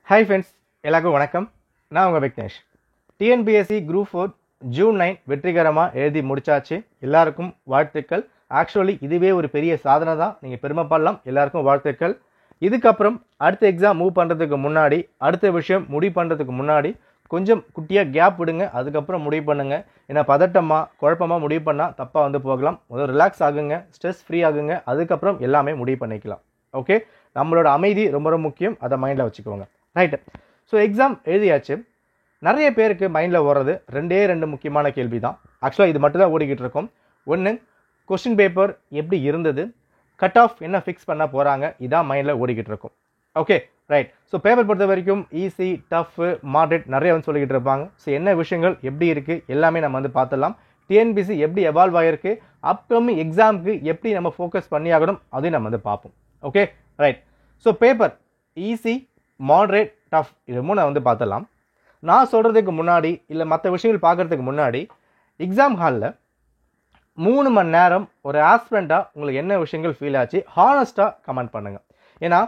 Hi friends, எல்லாருக்கும் வணக்கம். நான் உங்கள் விக்னேஷ். டிஎன்பிஎஸ்சி குரூப் 4 ஜூன் 9 வெற்றிகரமாக எழுதி முடிச்சாச்சு. எல்லாருக்கும் வாழ்த்துக்கள். ஆக்சுவலி இதுவே ஒரு பெரிய சாதனை தான், நீங்கள் பெருமைப்படலாம். எல்லாருக்கும் வாழ்த்துக்கள். இதுக்கப்புறம் அடுத்த எக்ஸாம் மூவ் பண்ணுறதுக்கு முன்னாடி, அடுத்த விஷயம் முடிவு பண்ணுறதுக்கு முன்னாடி கொஞ்சம் குட்டியாக கேப் விடுங்க. அதுக்கப்புறம் முடிவு பண்ணுங்கள். ஏன்னா பதட்டமாக குழப்பமாக முடிவு பண்ணால் தப்பாக வந்து போகலாம். முதல்ல ரிலாக்ஸ் ஆகுங்க, ஸ்ட்ரெஸ் ஃப்ரீ ஆகுங்க. அதுக்கப்புறம் எல்லாமே முடிவு பண்ணிக்கலாம். ஓகே, நம்மளோட அமைதி ரொம்ப ரொம்ப முக்கியம். அதை மைண்டில் வச்சுக்கோங்க. ரைட்டு. ஸோ எக்ஸாம் எழுதியாச்சு. நிறைய பேருக்கு மைண்டில் ஓடுறது ரெண்டு முக்கியமான கேள்வி தான். ஆக்சுவலாக இது மட்டும் தான் ஓடிக்கிட்டு இருக்கோம். ஒன்று, கொஸ்டின் பேப்பர் எப்படி இருந்தது, கட் ஆஃப் என்ன ஃபிக்ஸ் பண்ண போகிறாங்க, இதான் மைண்டில் ஓடிக்கிட்டு இருக்கும். Okay, right. ஸோ பேப்பர் பொறுத்த வரைக்கும் ஈஸி, டஃப், மாடரேட் நிறைய வந்து சொல்லிக்கிட்டு இருப்பாங்க. ஸோ என்ன விஷயங்கள் எப்படி இருக்குது எல்லாமே நம்ம வந்து பார்த்துடலாம். டிஎன்பிசி எப்படி எவால்வ் ஆகிருக்கு, அப்கமிங் எக்ஸாமுக்கு எப்படி நம்ம ஃபோக்கஸ் பண்ணி ஆகணும், அதையும் நம்ம வந்து பார்ப்போம். Okay, right. So paper easy, moderate, tough, இது மூணு வந்து பார்த்துடலாம். நான் சொல்கிறதுக்கு முன்னாடி இல்லை மற்ற விஷயங்கள் பார்க்குறதுக்கு முன்னாடி, எக்ஸாம் ஹாலில் 3 மணி நேரம் ஒரு ஆஸ்பிரண்ட்டாக உங்களுக்கு என்ன விஷயங்கள் ஃபீல் ஆச்சு, ஹானஸ்ட்டாக கமெண்ட் பண்ணுங்கள். ஏன்னா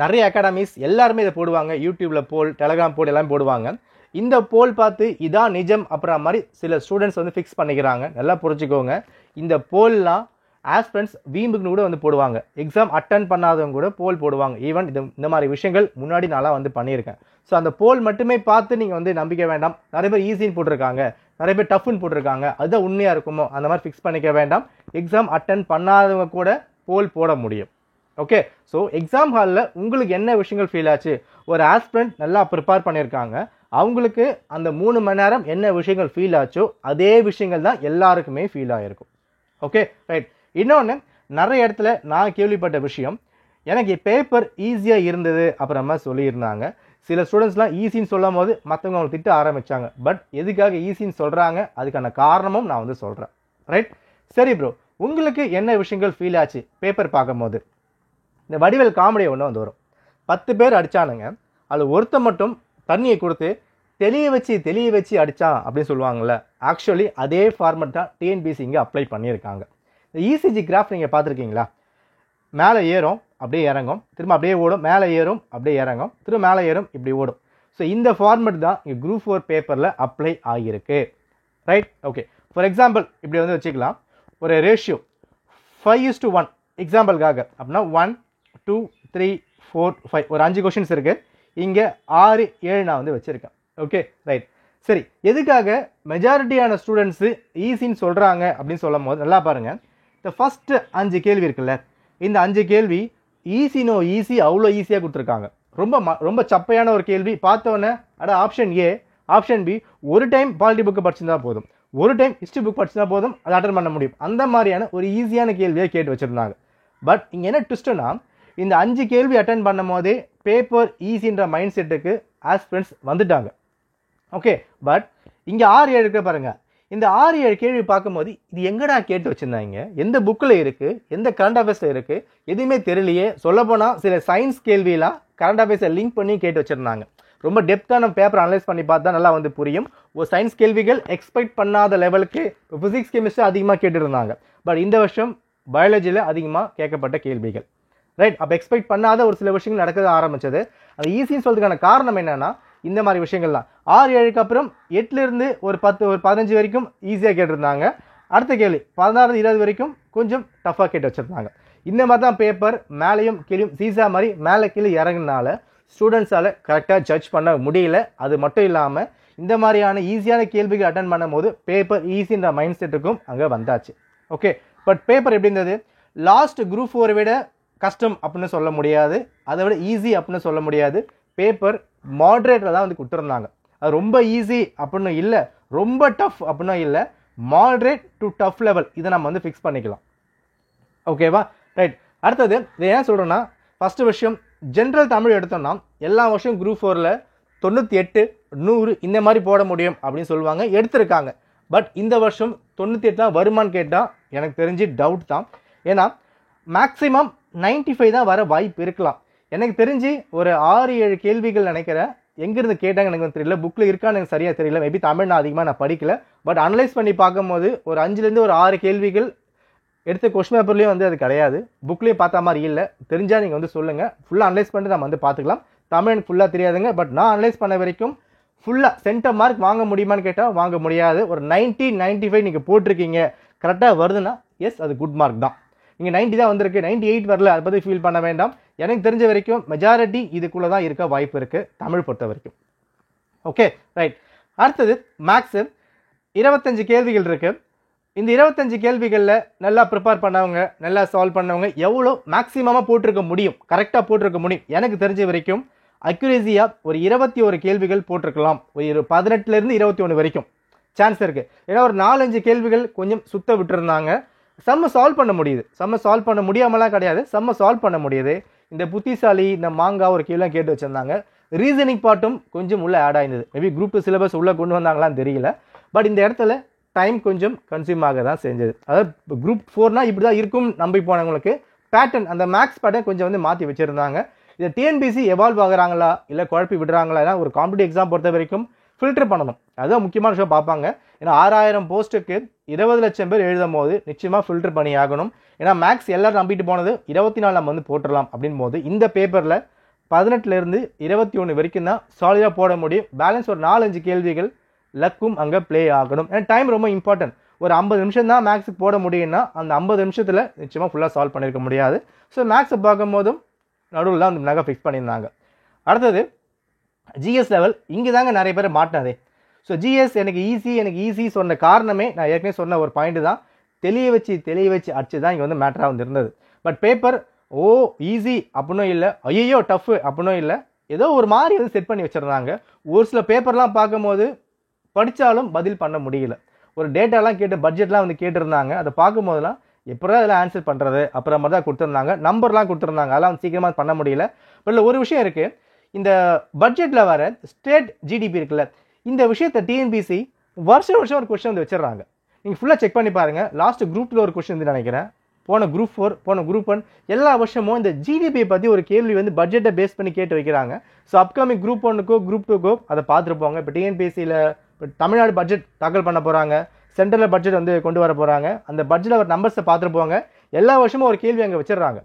நிறைய அகாடமிஸ் எல்லாருமே இதை போடுவாங்க. யூடியூப்பில் போல், டெலகிராம் போல் எல்லாம் போடுவாங்க. இந்த போல் பார்த்து இதான் நிஜம் அப்புறம் மாதிரி சில ஸ்டூடெண்ட்ஸ் வந்து ஃபிக்ஸ் பண்ணிக்கிறாங்க. நல்லா புரிஞ்சுக்கோங்க. இந்த போல்லாம் ஆஸ்பிரண்ட்ஸ் வீம்புக்கு கூட வந்து போடுவாங்க. எக்ஸாம் அட்டன் பண்ணாதவங்க கூட போல் போடுவாங்க. ஈவன் இந்த மாதிரி விஷயங்கள் முன்னாடி நாளாக வந்து பண்ணியிருக்கேன். ஸோ அந்த போல் மட்டுமே பார்த்து நீங்கள் வந்து நம்பிக்க வேண்டாம். நிறைய பேர் ஈஸின்னு போட்டிருக்காங்க, நிறைய பேர் டஃப்னு போட்டிருக்காங்க, அதுதான் உண்மையாக இருக்குமோ அந்த மாதிரி ஃபிக்ஸ் பண்ணிக்க வேண்டாம். எக்ஸாம் அட்டன் பண்ணாதவங்க கூட போல் போட முடியும். ஓகே, ஸோ எக்ஸாம் ஹாலில் உங்களுக்கு என்ன விஷயங்கள் ஃபீல் ஆச்சு, ஒரு ஆஸ்பிரண்ட் நல்லா ப்ரிப்பேர் பண்ணியிருக்காங்க, அவங்களுக்கு அந்த 3 மணி நேரம் என்ன விஷயங்கள் ஃபீல் ஆச்சோ அதே விஷயங்கள் தான் எல்லாருக்குமே ஃபீல் ஆகிருக்கும். Okay, right. இன்னொன்று, நிறைய இடத்துல நான் கேள்விப்பட்ட விஷயம், எனக்கு பேப்பர் ஈஸியாக இருந்தது அப்புறமா சொல்லியிருந்தாங்க. சில ஸ்டூடெண்ட்ஸ்லாம் ஈஸின்னு சொல்லும் போது மற்றவங்க அவங்க திட்ட ஆரம்பித்தாங்க. பட் எதுக்காக ஈஸின்னு சொல்கிறாங்க, அதுக்கான காரணமும் நான் வந்து சொல்கிறேன். ரைட். சரி ப்ரோ, உங்களுக்கு என்ன விஷயங்கள் ஃபீல் ஆச்சு பேப்பர் பார்க்கும் போது? இந்த வடிவேல் காமெடி ஒன்று வந்து வரும். 10 பேர் அடித்தானுங்க, அதில் ஒருத்தர் மட்டும் தண்ணியை கொடுத்து தெளிய வச்சு அடித்தான் அப்படின்னு சொல்லுவாங்கள்ல. ஆக்சுவலி அதே ஃபார்மெட் தான் டிஎன்பிசி இங்கே அப்ளை பண்ணியிருக்காங்க. இந்த இசிஜி கிராஃப் நீங்கள் பார்த்துருக்கீங்களா? மேலே ஏறும், அப்படியே இறங்கும், திரும்ப அப்படியே ஓடும், மேலே ஏறும், அப்படியே இறங்கும், திரும்ப மேலே ஏறும், இப்படி ஓடும். ஸோ இந்த ஃபார்மெட் தான் இங்கே குரூப் 4 பேப்பரில் அப்ளை ஆகியிருக்கு. ரைட். ஓகே, ஃபார் எக்ஸாம்பிள் இப்படி வந்து வச்சுக்கலாம். ஒரு ரேஷியோ 5:1 எக்ஸாம்பிளுக்காக அப்படின்னா 1 2 3 4 5 ஒரு 5 கொஷின்ஸ் இருக்குது. இங்கே 6 7 நான் வந்து வச்சுருக்கேன். Okay, right. சரி, எதுக்காக மெஜாரிட்டியான ஸ்டூடெண்ட்ஸு ஈஸின்னு சொல்கிறாங்க அப்படின்னு சொல்லும் போது நல்லா பாருங்கள். இந்த ஃபஸ்ட்டு 5 கேள்வி இருக்குல்ல, இந்த 5 கேள்வி ஈஸி அவ்வளோ ஈஸியாக கொடுத்துருக்காங்க. ரொம்ப சப்பையான ஒரு கேள்வி. பார்த்தோன்னே ஆப்ஷன் ஏ, ஆப்ஷன் பி, ஒரு டைம் பாலிட்டி புக்கு படிச்சிருந்தா போதும், ஒரு டைம் ஹிஸ்ட்ரி புக் படிச்சிருந்தா போதும், அதை அட்டன் பண்ண முடியும். அந்த மாதிரியான ஒரு ஈஸியான கேள்வியை கேட்டு வச்சுருந்தாங்க. பட் இங்கே என்ன ட்விஸ்ட்னா, இந்த 5 கேள்வி அட்டன் பண்ணும் போதே பேப்பர் ஈஸின்ற மைண்ட் செட்டுக்கு ஆஸ்பிரண்ட்ஸ் வந்துட்டாங்க. ஓகே, பட் இங்கே 6 7 இருக்க பாருங்க. இந்த 6 7 கேள்வி பார்க்கும்போது இது எங்கடா கேட்டு வச்சுருந்தாங்க, எந்த புக்கில் இருக்குது, எந்த கரண்ட் அஃபேர்ஸில் இருக்குது, எதுவுமே தெரியலையே. சொல்லப்போனால் சில சயின்ஸ் கேள்வியெலாம் கரண்ட் அஃபேர்ஸை லிங்க் பண்ணி கேட்டு வச்சுருந்தாங்க. ரொம்ப டெப்த்தாக நம்ம பேப்பர் அனலைஸ் பண்ணி பார்த்தா நல்லா வந்து புரியும். ஒரு சயின்ஸ் கேள்விகள் எக்ஸ்பெக்ட் பண்ணாத லெவலுக்கு ஃபிசிக்ஸ் கெமிஸ்ட்ரி அதிகமாக கேட்டுருந்தாங்க. பட் இந்த வருஷம் பயாலஜியில் அதிகமாக கேட்கப்பட்ட கேள்விகள். ரைட். அப்போ எக்ஸ்பெக்ட் பண்ணாத ஒரு சில விஷயங்கள் நடக்க ஆரம்பிச்சது. அது ஈஸின்னு சொல்றதுக்கான காரணம் என்னன்னா, இந்த மாதிரி விஷயங்கள் தான். 6 7க்கு அப்புறம் 8லேருந்து ஒரு 10 ஒரு 15 வரைக்கும் ஈஸியாக கேட்டிருந்தாங்க. அடுத்த கேள்வி 16 20 வரைக்கும் கொஞ்சம் டஃப்பாக கேட்டு வச்சுருந்தாங்க. இந்த மாதிரி தான் பேப்பர் மேலேயும் கீழும் சீசா மாதிரி மேலே கீழே இறங்குனால ஸ்டூடெண்ட்ஸால் கரெக்டாக ஜட்ஜ் பண்ண முடியல. அது மட்டும் இல்லாமல் இந்த மாதிரியான ஈஸியான கேள்விகள் அட்டன் பண்ணும் போது பேப்பர் ஈஸின்ற மைண்ட் செட்டுக்கும் அங்கே வந்தாச்சு. ஓகே, பட் பேப்பர் எப்படி இருந்தது? லாஸ்ட் குரூப் 4 விட கஷ்டம் அப்படின்னு சொல்ல முடியாது, அதை விட ஈஸி அப்படின்னு சொல்ல முடியாது. பேப்பர் மாட்ரேட்டில் தான் வந்து கொடுத்துருந்தாங்க. அது ரொம்ப ஈஸி அப்படின்னு இல்லை, ரொம்ப டஃப் அப்படின்னா இல்லை, மாட்ரேட் டு டஃப் லெவல், இதை நம்ம வந்து ஃபிக்ஸ் பண்ணிக்கலாம். ஓகேவா? ரைட். அடுத்தது இதை ஏன் சொல்கிறேன்னா, ஃபஸ்ட்டு விஷயம் ஜென்ரல் தமிழ் எடுத்தோம்னா எல்லா வருஷம் குரூப் 4ல் 98 100 இந்த மாதிரி போட முடியும் அப்படின்னு சொல்லுவாங்க, எடுத்திருக்காங்க. பட் இந்த வருஷம் 98 தான் வருமானு கேட்டால் எனக்கு தெரிஞ்சு டவுட் தான். ஏன்னா மேக்ஸிமம் 95 தான் வர வாய்ப்பு இருக்கலாம். எனக்கு தெரிஞ்சு ஒரு 6 7 கேள்விகள் நினைக்கிறேன். எங்கேருந்து கேட்டாங்க எனக்கு தெரியல, புக்கில் இருக்கான்னு எனக்கு சரியாக தெரியல. மேபி தமிழ் நான் அதிகமாக நான் படிக்கல. பட் அனலைஸ் பண்ணி பார்க்கும்போது ஒரு 5லேருந்து ஒரு 6 கேள்விகள் எடுத்த கொஸ்டின் பேப்பர்லேயும் வந்து அது கிடையாது, புக்லேயும் பார்த்த மாதிரி இல்லை. தெரிஞ்சால் நீங்கள் வந்து சொல்லுங்கள். ஃபுல்லாக அனலைஸ் பண்ணிட்டு நம்ம வந்து பார்த்துக்கலாம். தமிழ் எனக்கு ஃபுல்லாக தெரியாதுங்க. பட் நான் அனலைஸ் பண்ண வரைக்கும் ஃபுல்லாக சென்டர் மார்க் வாங்க முடியுமான்னு கேட்டால் வாங்க முடியாது. ஒரு 90-95 நீங்கள் போட்டிருக்கீங்க, கரெக்டாக வருதுன்னா எஸ் அது குட் மார்க் தான். நீங்கள் 90 தான் வந்திருக்கு, 98 வரல, அதை பற்றி ஃபீல் பண்ண வேண்டாம். எனக்கு தெரிஞ்ச வரைக்கும் மெஜாரிட்டி இதுக்குள்ளே தான் இருக்க வாய்ப்பு இருக்குது தமிழ் பொறுத்த வரைக்கும். Okay right. அடுத்தது மேக்ஸு 25 கேள்விகள் இருக்குது. இந்த 25 கேள்விகளில் நல்லா ப்ரிப்பேர் பண்ணவங்க, நல்லா சால்வ் பண்ணவங்க எவ்வளோ மேக்ஸிமமாக போட்டிருக்க முடியும், கரெக்டாக போட்டிருக்க முடியும். எனக்கு தெரிஞ்ச வரைக்கும் அக்யூரேசியாக ஒரு 21 கேள்விகள் போட்டிருக்கலாம். ஒரு 18லேருந்து 21 வரைக்கும் சான்ஸ் இருக்குது. ஏன்னா ஒரு 4-5 கேள்விகள் கொஞ்சம் சுத்த விட்டுருந்தாங்க. செம்ம சால்வ் பண்ண முடியுது, செம்ம சால்வ் பண்ண முடியாமலாம் கிடையாது, செம்ம சால்வ் பண்ண முடியுது. இந்த புத்திசாலி, இந்த மாங்காய் ஒரு கேள்வி கேட்டு வச்சுருந்தாங்க. ரீசனிங் பார்ட்டும் கொஞ்சம் உள்ளே ஆட் ஆயிருந்தது. மேபி குரூப் 2 சிலபஸ் உள்ளே கொண்டு வந்தாங்களான்னு தெரியல. பட் இந்த இடத்துல டைம் கொஞ்சம் கன்சியூம் ஆக தான் செஞ்சது. அதாவது குரூப் 4னா இப்படி தான் இருக்கும் நம்பி போனவங்களுக்கு பேட்டர்ன், அந்த மேக்ஸ் பேட்டர்ன் கொஞ்சம் வந்து மாற்றி வச்சுருந்தாங்க. இதை டிஎன்பிசி எவால்வ் ஆகுறாங்களா இல்லை குழப்பி விடுறாங்களா, ஏன்னா ஒரு காம்படிட்டிவ் எக்ஸாம் பொறுத்த வரைக்கும் ஃபில்டர் பண்ணணும். அதுதான் முக்கியமான விஷயம் பார்ப்பாங்க. ஏன்னா 6000 போஸ்ட்டுக்கு 20 லட்சம் பேர் எழுதும் போது நிச்சயமாக ஃபில்டர் பண்ணி ஆகணும். ஏன்னா மேக்ஸ் எல்லாரும் நம்பிட்டு போனது 24 நம்ம வந்து போட்டுடலாம் அப்படின் போது இந்த பேப்பரில் 18லேருந்து 21 வரைக்கும் தான் சாலிடாக போட முடியும். பேலன்ஸ் ஒரு 4-5 கேள்விகள் லக்கும் அங்கே ப்ளே ஆகணும். ஏன்னா டைம் ரொம்ப இம்பார்ட்டன்ட். ஒரு 50 நிமிஷம் தான் மேக்ஸுக்கு போட முடியும்னா அந்த 50 நிமிஷத்தில் நிச்சயமாக ஃபுல்லாக சால்வ் பண்ணியிருக்க முடியாது. ஸோ மேக்ஸை பார்க்கும் போதும் நடுவில் தான் அந்த நகை ஃபிக்ஸ் பண்ணியிருந்தாங்க. அடுத்தது ஜிஎஸ் லெவல். இங்கே தாங்க நிறைய பேர் மாட்டினதே. ஸோ ஜிஎஸ் எனக்கு ஈஸி சொன்ன காரணமே நான் ஏற்கனவே சொன்ன ஒரு பாயிண்ட் தான். தெளிய வச்சு அடிச்சு தான் இங்கே வந்து மேட்டராக வந்து இருந்தது. பட் பேப்பர் ஈஸி அப்படின்னும் இல்லை, ஐயோ டஃப்பு அப்படின்னும் இல்லை, ஏதோ ஒரு மாதிரி வந்து செட் பண்ணி வச்சுருந்தாங்க. ஒரு சில பேப்பர்லாம் பார்க்கும்போது படித்தாலும் பதில் பண்ண முடியல. ஒரு டேட்டாலாம் கேட்டு பட்ஜெட்லாம் வந்து கேட்டிருந்தாங்க. அதை பார்க்கும்போதெல்லாம் எப்போதான் அதில் ஆன்சர் பண்ணுறது அப்புறமா தான் கொடுத்துருந்தாங்க. நம்பர்லாம் கொடுத்துருந்தாங்க, அதெல்லாம் வந்து சீக்கிரமாக பண்ண முடியல. பட் ஒரு விஷயம் இருக்குது, இந்த பட்ஜெட்டில் வர ஸ்டேட் ஜிடிபி இருக்குல்ல, இந்த விஷயத்தை டிஎன்பிசி வருஷம் ஒரு கொஸ்டின் வந்து வச்சிடறாங்க. நீங்கள் ஃபுல்லாக செக் பண்ணி பாருங்கள். லாஸ்ட் குரூப் 2 ஒரு கொஸ்டின் வந்து நினைக்கிறேன், போன குரூப் 4 போன குரூப் 1 எல்லா வருஷமும் இந்த ஜிடிபியை பற்றி ஒரு கேள்வி வந்து பட்ஜெட்டை பேஸ் பண்ணி கேட்டு வைக்கிறாங்க. ஸோ அப்கமிங் குரூப் 1க்கோ குரூப் 2க்கோ அதை பார்த்துருப்பாங்க. இப்போ டிஎன்பிசியில் தமிழ்நாடு பட்ஜெட் தாக்கல் பண்ண போகிறாங்க, சென்ட்ரல் பட்ஜெட் வந்து கொண்டு வர போகிறாங்க. அந்த பட்ஜெட்டில் ஒரு நம்பர்ஸை பார்த்துருப்பாங்க. எல்லா வருஷமும் ஒரு கேள்வி அங்கே வச்சிடறாங்க.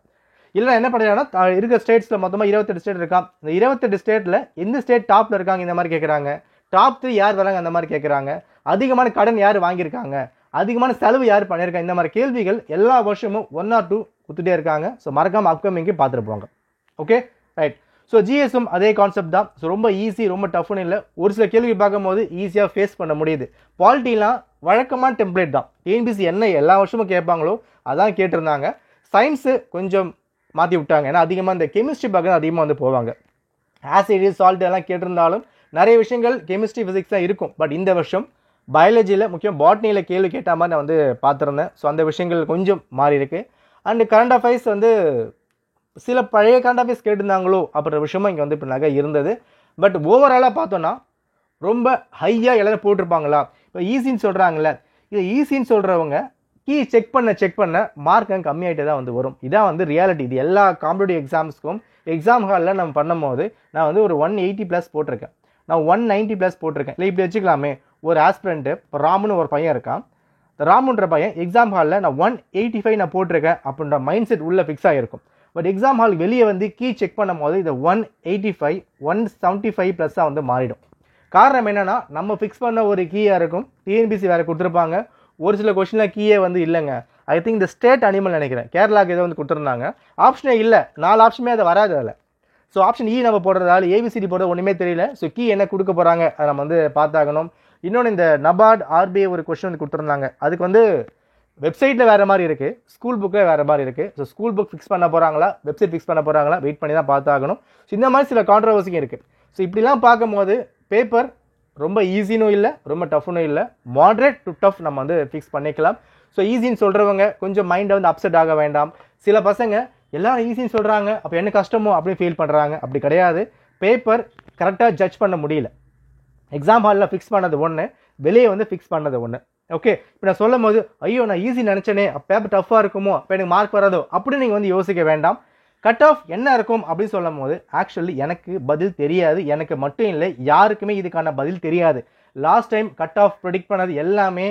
இல்லைனா என்ன பண்ணுறாங்கன்னா இருக்கிற ஸ்டேட்ஸில் மொத்தமாக 28 ஸ்டேட் இருக்கான். இந்த 28 ஸ்டேட்டில் எந்த ஸ்டேட் டாப்பில் இருக்காங்க இந்த மாதிரி கேட்குறாங்க. டாப் 3 யார் வராங்க அந்த மாதிரி கேட்குறாங்க. அதிகமான கடன் யார் வாங்கியிருக்காங்க, அதிகமான செலவு யார் பண்ணியிருக்காங்க, இந்த மாதிரி கேள்விகள் எல்லா வருஷமும் 1 or 2 கொடுத்துட்டே இருக்காங்க. ஸோ மறக்காமல் அப்கமிங்கு பார்த்துருப்பாங்க. Okay right. ஸோ ஜிஎஸும் அதே கான்செப்ட் தான். ஸோ ரொம்ப ஈஸி ரொம்ப டஃப்னு இல்லை, ஒரு சில கேள்வி பார்க்கும்போது ஈஸியாக ஃபேஸ் பண்ண முடியுது. பாலிட்டிலாம் வழக்கமான டெம்ப்ளேட் தான். டிஎன்பிசி என்ன எல்லா வருஷமும் கேட்பாங்களோ அதான் கேட்டிருந்தாங்க. சயின்ஸு கொஞ்சம் மாற்றி விட்டாங்க. ஏன்னா அதிகமாக இந்த கெமிஸ்ட்ரி பார்க்க அதிகமாக வந்து போவாங்க. ஆசிட் சால்ட் எல்லாம் கேட்டிருந்தாலும் நிறைய விஷயங்கள் கெமிஸ்ட்ரி ஃபிசிக்ஸ் தான் இருக்கும். பட் இந்த வருஷம் பயாலஜியில் முக்கியம் பாட்னியில் கேள்வி கேட்ட மாதிரி நான் வந்து பார்த்துருந்தேன். ஸோ அந்த விஷயங்கள் கொஞ்சம் மாறி இருக்குது. அண்டு கரண்ட் அஃபேர்ஸ் வந்து சில பழைய கரண்ட் அஃபேர்ஸ் கேட்டிருந்தாங்களோ அப்படின்ற விஷயமும் இங்கே வந்து இப்போ நகை இருந்தது. பட் ஓவராலாக பார்த்தோன்னா ரொம்ப ஹையாக எல்லாரும் போட்டிருப்பாங்களா. இப்போ ஈஸின்னு சொல்கிறாங்களே, இது ஈஸின்னு சொல்கிறவங்க கீ செக் பண்ண மார்க் அங்கே கம்மியாகிட்டே தான் வந்து வரும். இதான் வந்து ரியாலிட்டி. இது எல்லா காம்படிட்டிவ் எக்ஸாம்ஸ்க்கும் எக்ஸாம் ஹாலில் நம்ம பண்ணும்போது நான் வந்து ஒரு 180+ போட்டிருக்கேன், நான் 190+ போட்டிருக்கேன். இல்லை இப்படி வச்சுக்கலாமே, ஒரு ஆஸ்பிரண்ட்டு இப்போ ராமுன்னு ஒரு பையன் இருக்கான். ராமுன்ற பையன் எக்ஸாம் ஹாலில் நான் 185 நான் போட்டிருக்கேன் அப்படின்ற மைண்ட் செட் உள்ளே ஃபிக்ஸ் ஆகிருக்கும். பட் எக்ஸாம் ஹால் வெளியே வந்து கீ செக் பண்ணும் போது இதை 185 175+ வந்து மாறிடும். காரணம் என்னென்னா நம்ம ஃபிக்ஸ் பண்ண ஒரு கீயாக இருக்கும், டிஎன்பிசி வேறு கொடுத்துருப்பாங்க. ஒரு சில கொஸ்டினில் கீயே வந்து இல்லைங்க. ஐ திங்க் இந்த ஸ்டேட் அனிமல் நினைக்கிறேன், கேரளாவுக்கு ஏதோ வந்து கொடுத்துருந்தாங்க. ஆப்ஷனே இல்லை, 4 ஆப்ஷனுமே அதை வராது அதில். ஸோ ஆப்ஷன் இ நம்ம போடுறதால ஏபிசிடி போடுறது ஒன்றுமே தெரியல. ஸோ கீ என்ன கொடுக்க போகிறாங்க அதை நம்ம வந்து பார்த்தாகணும். இன்னொன்று இந்த நபார்ட் ஆர்பிஐ ஒரு கொஸ்டின் வந்து கொடுத்துருந்தாங்க. அதுக்கு வந்து வெப்சைட்டில் வேறு மாதிரி இருக்குது, ஸ்கூல் புக்கில் வேறு மாதிரி இருக்குது. ஸோ ஸ்கூல் புக் ஃபிக்ஸ் பண்ண போகிறாங்களா, வெப்சைட் ஃபிக்ஸ் பண்ண போகிறாங்களா, வெயிட் பண்ணி தான் பார்த்தாகணும். ஸோ இந்த மாதிரி சில கான்ட்ரவர்சியும் இருக்குது. ஸோ இப்படிலாம் பார்க்கும்போது பேப்பர் ரொம்ப ஈஸினும் இல்லை, ரொம்ப டஃப்னும் இல்லை, மாட்ரேட் டு டஃப் நம்ம வந்து ஃபிக்ஸ் பண்ணிக்கலாம். ஸோ ஈஸின்னு சொல்கிறவங்க கொஞ்சம் மைண்டை வந்து அப்செட் ஆக வேண்டாம். சில பசங்க எல்லாரும் ஈஸின்னு சொல்கிறாங்க அப்போ என்ன கஷ்டமோ அப்படின்னு ஃபீல் பண்ணுறாங்க. அப்படி கிடையாது. பேப்பர் கரெக்டாக ஜட்ஜ் பண்ண முடியல. எக்ஸாம் ஹாலில் ஃபிக்ஸ் பண்ணது ஒன்று, வெளியே வந்து ஃபிக்ஸ் பண்ணது ஒன்று. ஓகே, இப்போ நான் சொல்லும் போது ஐயோ நான் ஈஸி நினச்சேனே, பேப்பர் டஃப்பாக இருக்குமோ, அப்போ எனக்கு மார்க் வராதோ அப்படின்னு நீங்கள் வந்து யோசிக்க வேண்டாம். கட் ஆஃப் என்ன இருக்கும் அப்படின்னு சொல்லும் போது ஆக்சுவலி எனக்கு பதில் தெரியாது. எனக்கு மட்டும் இல்லை, யாருக்குமே இதுக்கான பதில் தெரியாது. Last time cut off predict பண்ணது எல்லாமே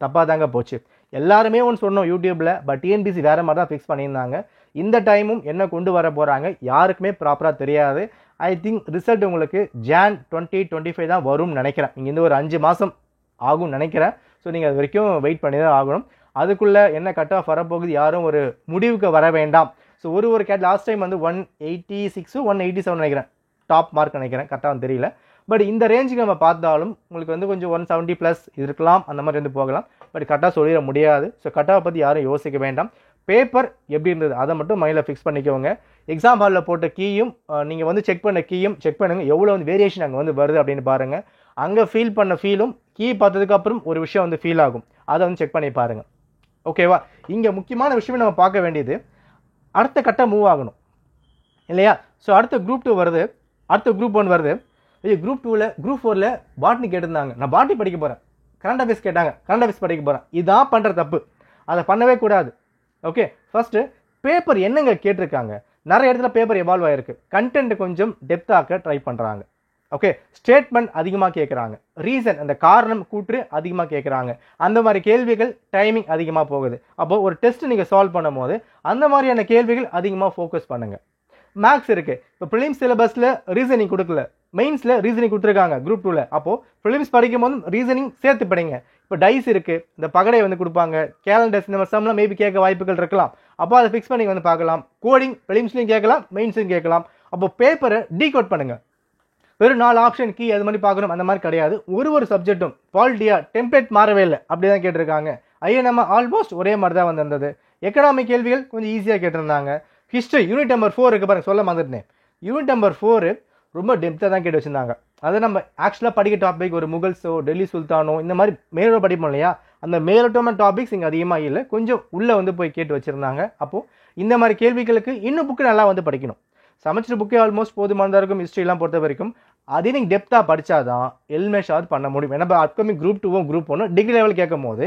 தப்பாக தாங்க போச்சு. எல்லாருமே ஒன்று சொன்னோம் யூடியூப்பில், பட் டிஎன்பிசி வேறு மாதிரி தான் ஃபிக்ஸ் பண்ணியிருந்தாங்க. இந்த டைமும் என்ன கொண்டு வர போகிறாங்க யாருக்குமே ப்ராப்பராக தெரியாது. ஐ திங்க் ரிசல்ட் உங்களுக்கு Jan 2025 தான் வரும்னு நினைக்கிறேன். இங்கேருந்து ஒரு 5 மாதம் ஆகும்னு நினைக்கிறேன். ஸோ நீங்கள் அது வரைக்கும் வெயிட் பண்ணி தான் ஆகணும். அதுக்குள்ளே என்ன கட் ஆஃப் வரப்போகுது யாரும் ஒரு முடிவுக்கு வர வேண்டாம். ஸோ ஒரு கேட் லாஸ்ட் டைம் வந்து 186 187 நினைக்கிறேன், டாப் மார்க் நினைக்கிறேன், கரெக்டாக தெரியல. பட் இந்த ரேஞ்சுக்கு நம்ம பார்த்தாலும் உங்களுக்கு வந்து கொஞ்சம் 170+ இருக்கலாம், அந்த மாதிரி வந்து போகலாம். பட் கரெக்டாக சொல்லிட முடியாது. ஸோ கட்டாவை பற்றி யாரும் யோசிக்க வேண்டாம். பேப்பர் எப்படி இருந்தது அதை மட்டும் மைண்டில் ஃபிக்ஸ் பண்ணிக்கோங்க. எக்ஸாம் ஹாலில் போட்ட கீயும் நீங்கள் வந்து செக் பண்ண கீயும் செக் பண்ணுங்கள், எவ்வளோ வந்து வேரியேஷன் அங்கே வந்து வருது அப்படின்னு பாருங்கள். அங்கே ஃபீல் பண்ண ஃபீலும் கீ பார்த்ததுக்கப்புறம் ஒரு விஷயம் வந்து ஃபீல் ஆகும், அதை வந்து செக் பண்ணி பாருங்கள். ஓகேவா? இங்கே முக்கியமான விஷயமே நம்ம பார்க்க வேண்டியது அடுத்த கட்டம் மூவ் ஆகணும் இல்லையா? ஸோ அடுத்த குரூப் 2 வருது, அடுத்த குரூப் 1 வருது. குரூப் 2ல் குரூப் 4ல் பாட்னி கேட்டிருந்தாங்க, நான் பாட்னி படிக்க போகிறேன். கரண்ட் அஃபேர்ஸ் கேட்டாங்க, கரண்ட் அஃபேர்ஸ் படிக்க போகிறேன். இதான் பண்ணுற தப்பு, அதை பண்ணவே கூடாது. ஓகே, ஃபர்ஸ்ட்டு பேப்பர் என்னங்க கேட்டிருக்காங்க? நிறைய இடத்துல பேப்பர் எவால்வ் ஆகிருக்கு, கண்டென்ட் கொஞ்சம் டெப்த்தாக்க ட்ரை பண்ணுறாங்க. ஓகே, ஸ்டேட்மெண்ட் அதிகமாக கேட்குறாங்க, ரீசன் அந்த காரணம் கூற்று அதிகமாக கேட்குறாங்க. அந்த மாதிரி கேள்விகள் டைமிங் அதிகமாக போகுது. அப்போது ஒரு டெஸ்ட் நீங்கள் சால்வ் பண்ணும் போது அந்த மாதிரியான கேள்விகள் அதிகமாக ஃபோக்கஸ் பண்ணுங்கள். மேக்ஸ் இருக்குது, இப்போ ப்ரிலிம்ஸ் சிலபஸில் ரீசனிங் கொடுக்கல, மெயின்ஸில் ரீசனிங் கொடுத்துருக்காங்க குரூப் 2ல். அப்போது ப்ரிலிம்ஸ் படிக்கும் போதும் ரீசனிங் சேர்த்து படிங்க. இப்போ டைஸ் இருக்குது, இந்த பகடை வந்து கொடுப்பாங்க, கேலண்டர்ஸ், இந்த மாதிரி சம்லாம் மேபி கேட்க வாய்ப்புகள் இருக்கலாம். அப்போ அதை ஃபிக்ஸ் பண்ணி வந்து பார்க்கலாம். கோடிங் ப்ரிலிம்ஸ்லையும் கேட்கலாம், மெயின்ஸ்லையும் கேட்கலாம். அப்போ பேப்பரை டீகோட் பண்ணுங்கள். வெறும் 4 ஆப்ஷன் கீ அது மாதிரி பார்க்கணும் அந்த மாதிரி கிடையாது. ஒரு சப்ஜெக்ட்டும் பாலிட்டியா டெம்ப்ளேட் மாறவே இல்லை, அப்படி தான் கேட்டிருக்காங்க. ஐஎன்எம் ஆல்மோஸ்ட் ஒரே மாதிரி தான் வந்திருந்தது. எக்கனாமிக் கேள்விகள் கொஞ்சம் ஈஸியாக கேட்டிருந்தாங்க. ஹிஸ்ட்ரி யூனிட் நம்பர் 4 இருக்கு பாருங்க, சொல்ல மறந்துட்டேன். யூனிட் நம்பர் 4 ரொம்ப டெப்த்தாக தான் கேட்டு வச்சிருந்தாங்க. அதை நம்ம ஆக்சுவலாக படிக்க டாபிக் ஒரு முகல்ஸோ டெல்லி சுல்தானோ இந்த மாதிரி மேலோட படிப்போம் இல்லையா, அந்த மேலோட்டமான டாபிக்ஸ் இங்கே அதிகமாக இல்லை, கொஞ்சம் உள்ளே வந்து போய் கேட்டு வச்சுருந்தாங்க. அப்போது இந்த மாதிரி கேள்விகளுக்கு இன்னும் புக்கு நல்லா வந்து படிக்கணும். சமைச்சர் புக்கே ஆல்மோஸ்ட் போதுமானதாக இருக்கும் ஹிஸ்ட்ரிலாம் பொறுத்த வரைக்கும். அதே நீங்கள் டெப்த்தாக படித்தாதான் எல்மேஷாவது பண்ண முடியும். ஏன்னா அப்கமிங் குரூப் 2வும் குரூப் 1 டிகிரி லெவல் கேட்கும் போது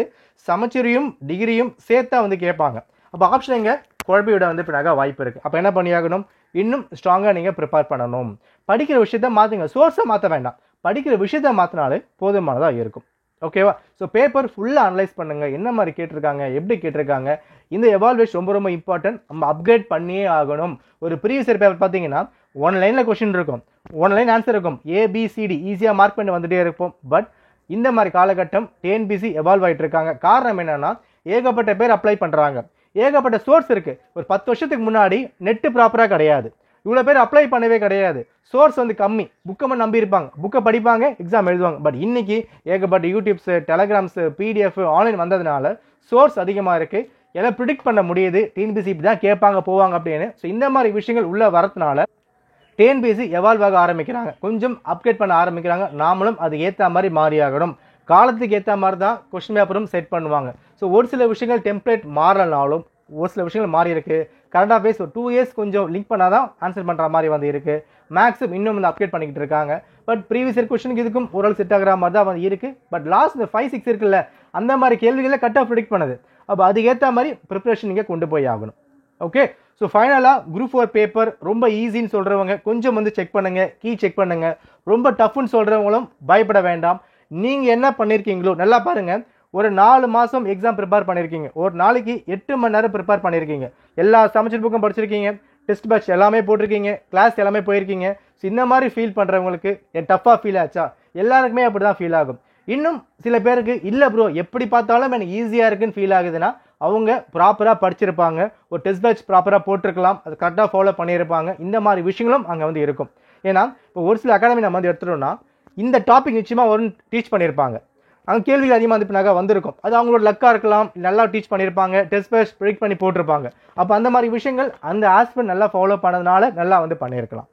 சமைச்சரையும் டிகிரியும் சேர்த்தா வந்து கேட்பாங்க. அப்போ ஆப்ஷன் இங்கே குழப்பி விட வந்து பின்னாக வாய்ப்பு இருக்குது. அப்போ என்ன பண்ணியாகணும், இன்னும் ஸ்ட்ராங்காக நீங்கள் ப்ரிப்பேர் பண்ணணும். படிக்கிற விஷயத்த மாற்றுங்க, சோர்ஸை மாற்ற வேண்டாம், படிக்கிற விஷயத்த மாற்றினாலே போதுமானதாக இருக்கும். ஓகேவா? ஸோ பேப்பர் ஃபுல்லாக அனலைஸ் பண்ணுங்கள், என்ன மாதிரி கேட்டிருக்காங்க, எப்படி கேட்டிருக்காங்க. இந்த எவால்வேஷன் ரொம்ப இம்பார்ட்டன்ட், நம்ம அப்கிரேட் பண்ணியே ஆகணும். ஒரு ப்ரீவியஸ் இயர் பேப்பர் பார்த்தீங்கன்னா 1 லைனில் கொஸ்டின் இருக்கும், 1 லைன் ஆன்சர் இருக்கும், ABCD ஈஸியாக மார்க் பண்ணி வந்துட்டே இருப்போம். பட் இந்த மாதிரி காலகட்டம் TNPSC எவால்வ் ஆகிட்டு இருக்காங்க. காரணம் என்னன்னா, ஏகப்பட்ட பேர் அப்ளை பண்ணுறாங்க, ஏகப்பட்ட சோர்ஸ் இருக்குது. ஒரு 10 வருஷத்துக்கு முன்னாடி நெட்டு ப்ராப்பராக கிடையாது, இவ்வளோ பேர் அப்ளை பண்ணவே கிடையாது, சோர்ஸ் வந்து கம்மி, புக்கை மட்டும் நம்பியிருப்பாங்க, புக்கை படிப்பாங்க, எக்ஸாம் எழுதுவாங்க. பட் இன்னைக்கு ஏகப்பட்ட யூடியூப்ஸு, டெலகிராம்ஸு, PDF ஆன்லைன் வந்ததுனால சோர்ஸ் அதிகமாக இருக்குது, எல்லாம் ப்ரிடிக்ட் பண்ண முடியுது. TNPSC இப்படி தான் கேட்பாங்க போவாங்க அப்படின்னு. ஸோ இந்த மாதிரி விஷயங்கள் உள்ளே வரதுனால TNPSC எவால்வ் ஆக ஆரம்பிக்கிறாங்க, கொஞ்சம் அப்டேட் பண்ண ஆரம்பிக்கிறாங்க. நாமளும் அது ஏற்ற மாதிரி மாறி ஆகணும். காலத்துக்கு ஏற்ற மாதிரி தான் கொஸ்டின் பேப்பரும் செட் பண்ணுவாங்க. ஸோ ஒரு சில விஷயங்கள் டெம்ப்ளேட் மாறலனாலும் ஒரு சில விஷயங்கள் மாறி இருக்குது. கரண்ட் அஃபேர்ஸ் ஒரு 2 இயர்ஸ் கொஞ்சம் லிங்க் பண்ணால் தான் ஆன்சர் பண்ணுற மாதிரி வந்து இருக்குது. மேக்ஸும் இன்னும் வந்து அப்டேட் பண்ணிக்கிட்டு இருக்காங்க. பட் ப்ரீவியஸ் இயர் கொஸ்டினுக்கு இதுக்கும் ஓரளவு செட் ஆகிற மாதிரி தான் வந்து இருக்குது. பட் லாஸ்ட் இந்த 5-6 இருக்குல்ல, அந்த மாதிரி கேள்விகளை கட் ஆஃப் ப்ரிடிக்ட் பண்ணுது. அப்போ அதுக்கேற்ற மாதிரி ப்ரிப்பரேஷன் நீங்கள் கொண்டு போய் ஆகணும். ஓகே, ஸோ ஃபைனலாக குரூப் 4 பேப்பர் ரொம்ப ஈஸின்னு சொல்கிறவங்க கொஞ்சம் வந்து செக் பண்ணுங்கள், கீ செக் பண்ணுங்கள். ரொம்ப டஃப்னு சொல்கிறவங்களும் பயப்பட வேண்டாம். நீங்கள் என்ன பண்ணியிருக்கீங்களோ நல்லா பாருங்கள். ஒரு 4 மாதம் எக்ஸாம் ப்ரிப்பேர் பண்ணியிருக்கீங்க, ஒரு நாளைக்கு 8 மணி நேரம் ப்ரிப்பேர் பண்ணியிருக்கீங்க, எல்லா சமைச்சர் புக்கும் படிச்சிருக்கீங்க, டெஸ்ட் பேட்ச் எல்லாமே போட்டிருக்கீங்க, கிளாஸ் எல்லாமே போயிருக்கீங்க. ஸோ இந்த மாதிரி ஃபீல் பண்ணுறவங்களுக்கு டஃப்பாக ஃபீல் ஆச்சா? எல்லாருக்குமே அப்படி தான் ஃபீல் ஆகும். இன்னும் சில பேருக்கு இல்லை ப்ரோ எப்படி பார்த்தாலும் எனக்கு ஈஸியாக இருக்குன்னு ஃபீல் ஆகுதுன்னா அவங்க ப்ராப்பராக படிச்சிருப்பாங்க, ஒரு டெஸ்ட் பேட்ச் ப்ராப்பராக போட்டிருக்கலாம், அது கரெக்டாக ஃபாலோ பண்ணியிருப்பாங்க. இந்த மாதிரி விஷயங்களும் அங்கே வந்து இருக்கும். ஏன்னா இப்போ ஒரு சில அகாடமி நம்ம வந்து எடுத்துட்டோம்னா இந்த டாபிக் நிச்சயமாக ஒரு டீச் பண்ணியிருப்பாங்க, அங்கே கேள்விகள் அதிகமாக வந்து வந்திருக்கும், அது அவங்களோட லக்காக இருக்கலாம், நல்லா டீச் பண்ணியிருப்பாங்க, டெஸ்ட் பேட்ச் ப்ரிடிக்ட் பண்ணி போட்டிருப்பாங்க. அப்போ அந்த மாதிரி விஷயங்கள் அந்த ஆஸ்பெண்ட் நல்லா ஃபாலோ பண்ணதுனால நல்லா வந்து பண்ணியிருக்கலாம்.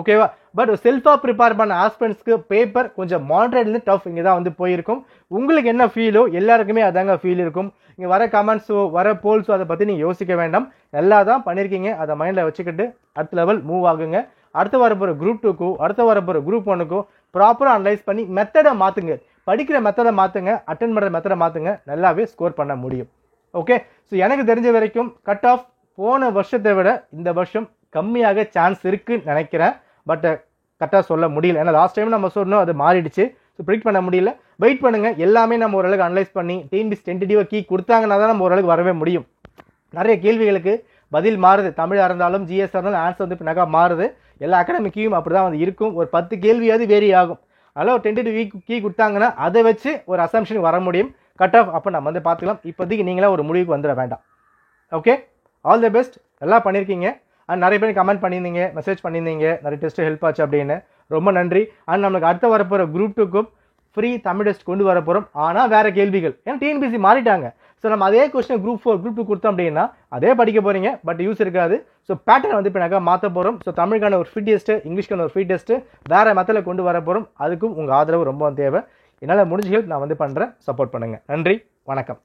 ஓகேவா? பட் செல்ஃபாக ப்ரிப்பேர் பண்ண ஆஸ்பெண்ட்ஸ்க்கு பேப்பர் கொஞ்சம் மாடரேட்லேருந்து டஃப் இங்கே தான் வந்து போயிருக்கும். உங்களுக்கு என்ன ஃபீலோ எல்லாருக்குமே அதாங்க ஃபீல் இருக்கும். இங்கே வர கமெண்ட்ஸோ வர போல்ஸோ அதை பற்றி நீங்கள் யோசிக்க வேண்டாம், நல்லா தான் பண்ணியிருக்கீங்க. அதை மைண்டில் வச்சுக்கிட்டு அடுத்த லெவல் மூவ் ஆகுங்க. அடுத்து வரப்போகிற குரூப் 2க்கோ அடுத்து வரப்போகிற குரூப் 1க்கோ ப்ராப்பராக அனலைஸ் பண்ணி மெத்தடை மாற்றுங்க, படிக்கிற மெத்தடை மாற்றுங்க, அட்டென்ட் பண்ணுற மெத்தடை மாற்றுங்க, நல்லாவே ஸ்கோர் பண்ண முடியும். ஓகே, ஸோ எனக்கு தெரிஞ்ச வரைக்கும் கட் ஆஃப் போன வருஷத்தை விட இந்த வருஷம் கம்மியாக சான்ஸ் இருக்குன்னு நினைக்கிறேன். பட் கரெக்டாக சொல்ல முடியல, ஏன்னா லாஸ்ட் டைம் நம்ம சொன்னோம் அது மாறிடுச்சு. ஸோ ப்ரிடிக்ட் பண்ண முடியல. வெயிட் பண்ணுங்கள், எல்லாமே நம்ம ஓரளவுக்கு அனலைஸ் பண்ணி TNPSC டென்டேட்டிவாக கீ கொடுத்தாங்கன்னா தான் நம்ம ஓரளவுக்கு வரவே முடியும். நிறைய கேள்விகளுக்கு பதில் மாறுது. தமிழாக இருந்தாலும் ஜிஎஸ்ஆர் இருந்தாலும் ஆன்சர் வந்து பின்னாக்கா மாறுது. எல்லா அகாடமிக்கையும் அப்படி தான் வந்து இருக்கும். ஒரு 10 கேள்வியாவது வேரி ஆகும். அதில் ஒரு டென்டேட்டிவ் கீ கொடுத்தாங்கன்னா அதை வச்சு ஒரு அசம்ஷனுக்கு வர முடியும். கட் ஆஃப் அப்போ நம்ம வந்து பார்த்துக்கலாம். இப்போதைக்கு நீங்களே ஒரு முடிவுக்கு வந்துட வேண்டாம். Okay, all the best. எல்லாம் பண்ணியிருக்கீங்க. அண்ட் நிறைய பேர் கமெண்ட் பண்ணியிருந்தீங்க, மெசேஜ் பண்ணியிருந்தீங்க, நிறைய டெஸ்ட்டு ஹெல்ப் ஆச்சு அப்படின்னு. ரொம்ப நன்றி. அண்ட் நம்மளுக்கு அடுத்த வரப்போகிற குரூப் 2க்கும் ஃப்ரீ தமிழ் டெஸ்ட் கொண்டு வர போகிறோம். ஆனால் வேறு கேள்விகள். ஏன்னா டிஎன்பிசி மாறிட்டாங்க. ஸோ நம்ம அதே கொஸ்டின் குரூப் 4 குரூப் 2 கொடுத்தோம் அப்படின்னா அதே படிக்க போகிறீங்க, பட் யூஸ் இருக்காது. ஸோ பேட்டர்ன் வந்து இப்போ நாங்கள் மாற்ற போகிறோம். ஸோ தமிழுக்கான ஒரு ஃப்ரீ டெஸ்ட்டு, இங்கிலீஷ்க்கான ஒரு ஃப்ரீ டெஸ்ட்டு வேறு மெத்தடில் கொண்டு வர போகிறோம். அதுக்கும் உங்கள் ஆதரவு ரொம்ப தேவை. என்னால் முடிஞ்ச ஹெல்ப் நான் வந்து பண்ணுறேன். சப்போர்ட் பண்ணுங்கள். நன்றி, வணக்கம்.